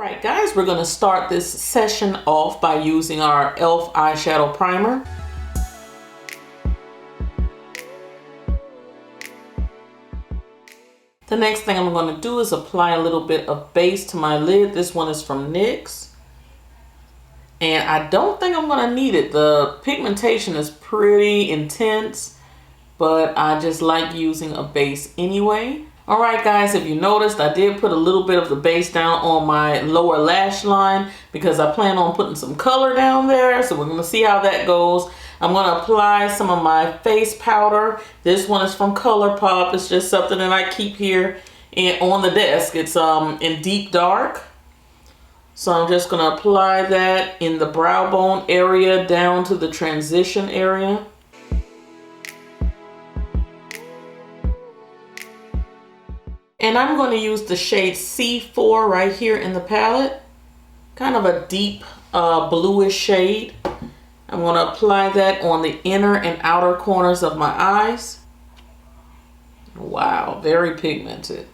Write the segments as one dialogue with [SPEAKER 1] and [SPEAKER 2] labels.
[SPEAKER 1] Alright guys, we're going to start this session off by using our e.l.f. eyeshadow primer. The next thing I'm going to do is apply a little bit of base to my lid. This one is from NYX. And I don't think I'm going to need it. The pigmentation is pretty intense, but I just like using a base anyway. Alright guys, if you noticed, I did put a little bit of the base down on my lower lash line because I plan on putting some color down there. So we're going to see how that goes. I'm going to apply some of my face powder. This one is from ColourPop. It's just something that I keep here on the desk. It's in deep dark. So I'm just going to apply that in the brow bone area down to the transition area. And I'm going to use the shade C4 right here in the palette. Kind of a deep bluish shade. I'm going to apply that on the inner and outer corners of my eyes. Wow, very pigmented.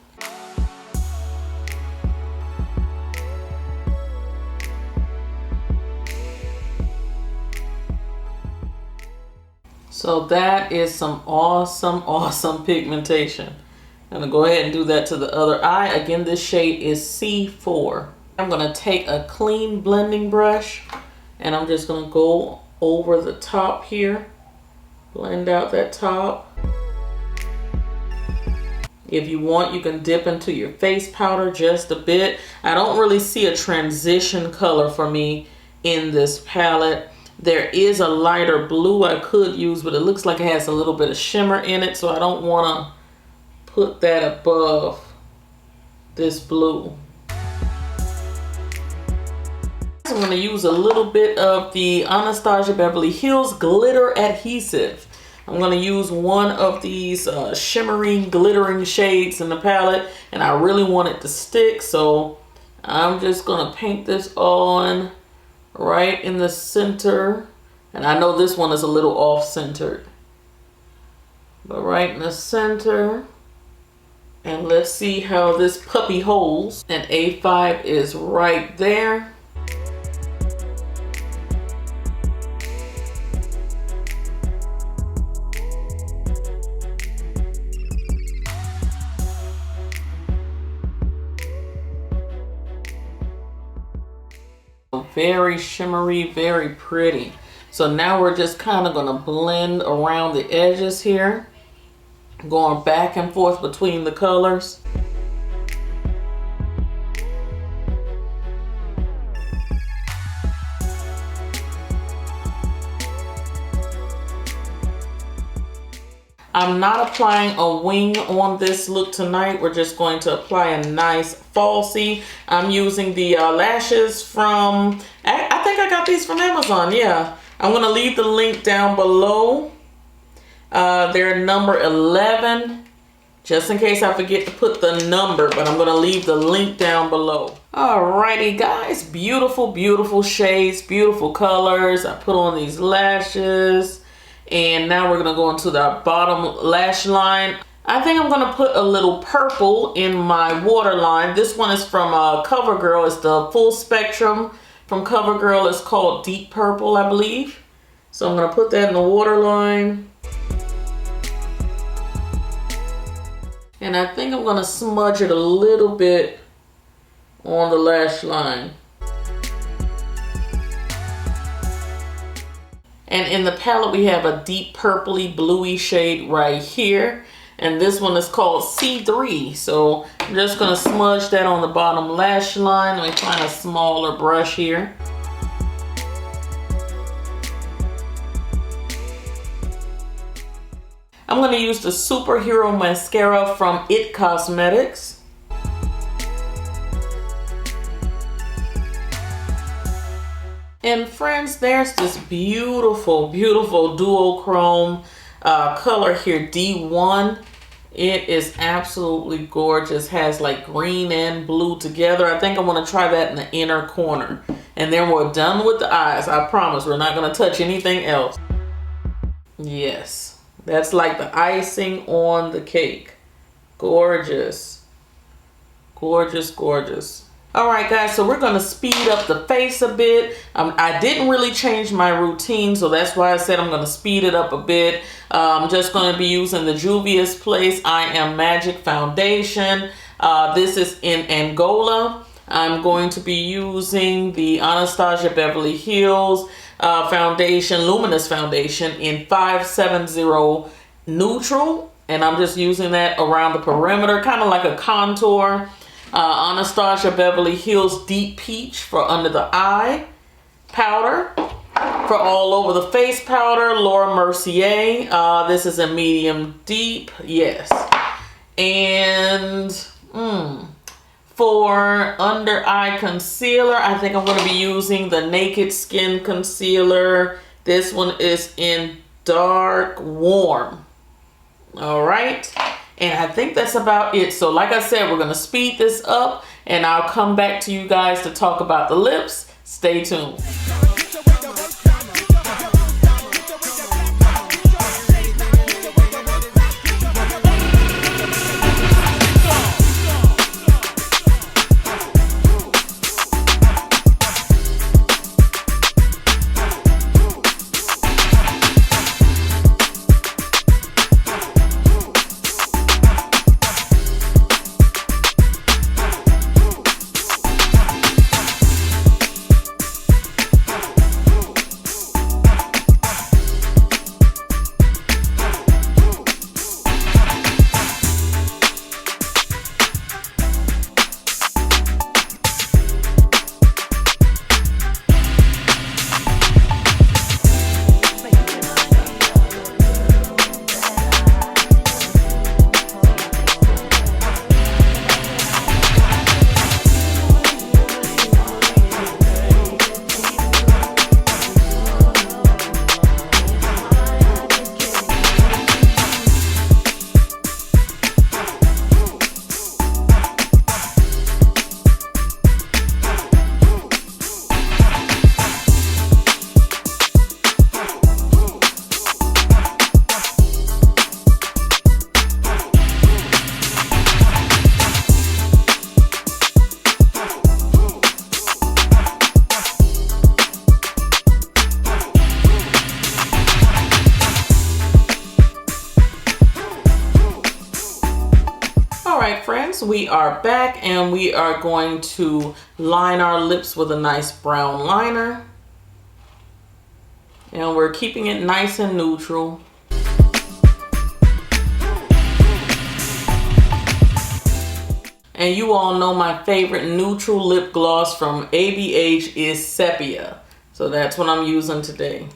[SPEAKER 1] So that is some awesome pigmentation. I'm going to go ahead and do that to the other eye. Again, this shade is C4. I'm going to take a clean blending brush and I'm just going to go over the top here. Blend out that top. If you want, you can dip into your face powder just a bit. I don't really see a transition color for me in this palette. There is a lighter blue I could use, but it looks like it has a little bit of shimmer in it, so I don't want to put that above this blue. I'm going to use a little bit of the Anastasia Beverly Hills glitter adhesive. I'm going to use one of these shimmering glittering shades in the palette, and I really want it to stick, so I'm just going to paint this on right in the center. And I know this one is a little off-centered, but right in the center. And let's see how this puppy holds. And A5 is right there. Very shimmery, very pretty. So now we're just kind of going to blend around the edges here, going back and forth between the colors. I'm not applying a wing on this look tonight. We're just going to apply a nice falsie. I'm using the lashes from, I think I got these from Amazon, yeah. I'm going to leave the link down below. They're number 11, just in case I forget to put the number, but I'm going to leave the link down below. Alrighty guys, beautiful shades, beautiful colors. I put on these lashes. And now we're going to go into the bottom lash line. I think I'm going to put a little purple in my waterline. This one is from CoverGirl. It's the full spectrum from CoverGirl. It's called Deep Purple, I believe. So I'm going to put that in the waterline. And I think I'm going to smudge it a little bit on the lash line. And in the palette, we have a deep purpley bluey shade right here. And this one is called C3. So I'm just going to smudge that on the bottom lash line. Let me find a smaller brush here. I'm going to use the Superhero Mascara from IT Cosmetics. And friends, there's this beautiful duochrome color here, D1. It is absolutely gorgeous. Has like green and blue together. I think I'm going to try that in the inner corner. And then we're done with the eyes. I promise we're not going to touch anything else. Yes, that's like the icing on the cake. Gorgeous. Gorgeous. All right, guys, so we're going to speed up the face a bit. I didn't really change my routine, so that's why I said I'm going to speed it up a bit. I'm just going to be using the Juvia's Place I Am Magic Foundation. This is in Angola. I'm going to be using the Anastasia Beverly Hills foundation, luminous foundation in 570 neutral. And I'm just using that around the perimeter, kind of like a contour. Anastasia Beverly Hills Deep Peach for under the eye powder. For all over the face powder, Laura Mercier. This is a medium deep, yes. And for under eye concealer, I think I'm going to be using the Naked Skin Concealer. This one is in dark warm. All right. And I think that's about it. So like I said, we're going to speed this up and I'll come back to you guys to talk about the lips. Stay tuned. Friends, we are back and we are going to line our lips with a nice brown liner, and we're keeping it nice and neutral. And you all know my favorite neutral lip gloss from ABH is Sepia, so that's what I'm using today.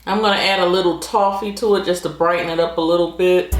[SPEAKER 1] I'm going to add a little toffee to it just to brighten it up a little bit.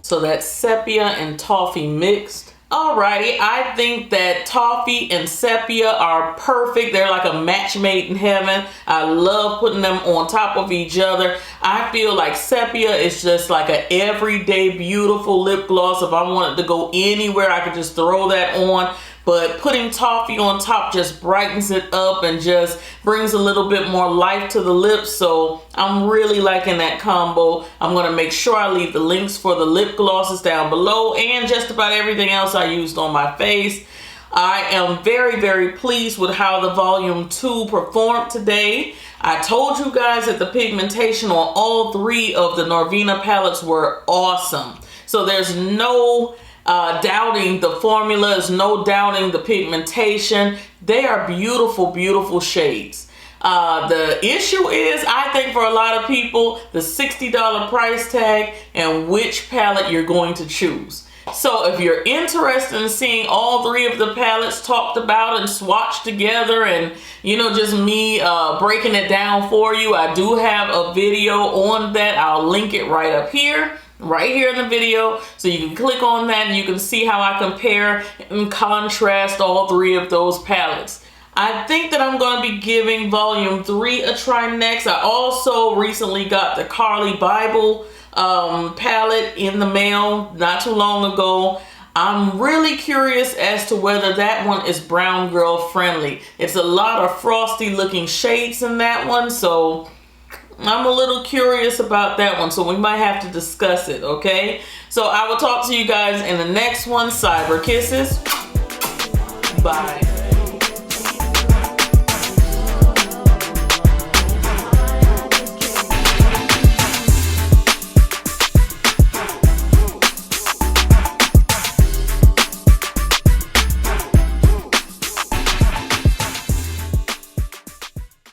[SPEAKER 1] So that's sepia and toffee mixed. Alrighty, I think that toffee and sepia are perfect. They're like a match made in heaven. I love putting them on top of each other. I feel like sepia is just like an everyday beautiful lip gloss. If I wanted to go anywhere, I could just throw that on. But putting toffee on top just brightens it up and just brings a little bit more life to the lips. So I'm really liking that combo. I'm going to make sure I leave the links for the lip glosses down below and just about everything else I used on my face. I am very, very pleased with how the Volume 2 performed today. I told you guys that the pigmentation on all three of the Norvina palettes were awesome. So there's no doubting the formula, is no doubting the pigmentation. They are beautiful, beautiful shades. The issue is, I think for a lot of people, the $60 price tag and which palette you're going to choose. So if you're interested in seeing all three of the palettes talked about and swatched together and, you know, just me breaking it down for you, I do have a video on that. I'll link it right up here. Right here in the video, so you can click on that and you can see how I compare and contrast all three of those palettes. I think that I'm going to be giving Volume 3 a try next. I also recently got the Carly Bible palette in the mail not too long ago. I'm really curious as to whether that one is brown girl friendly. It's a lot of frosty looking shades in that one, so I'm a little curious about that one, so we might have to discuss it, okay? So I will talk to you guys in the next one. Cyber kisses. Bye.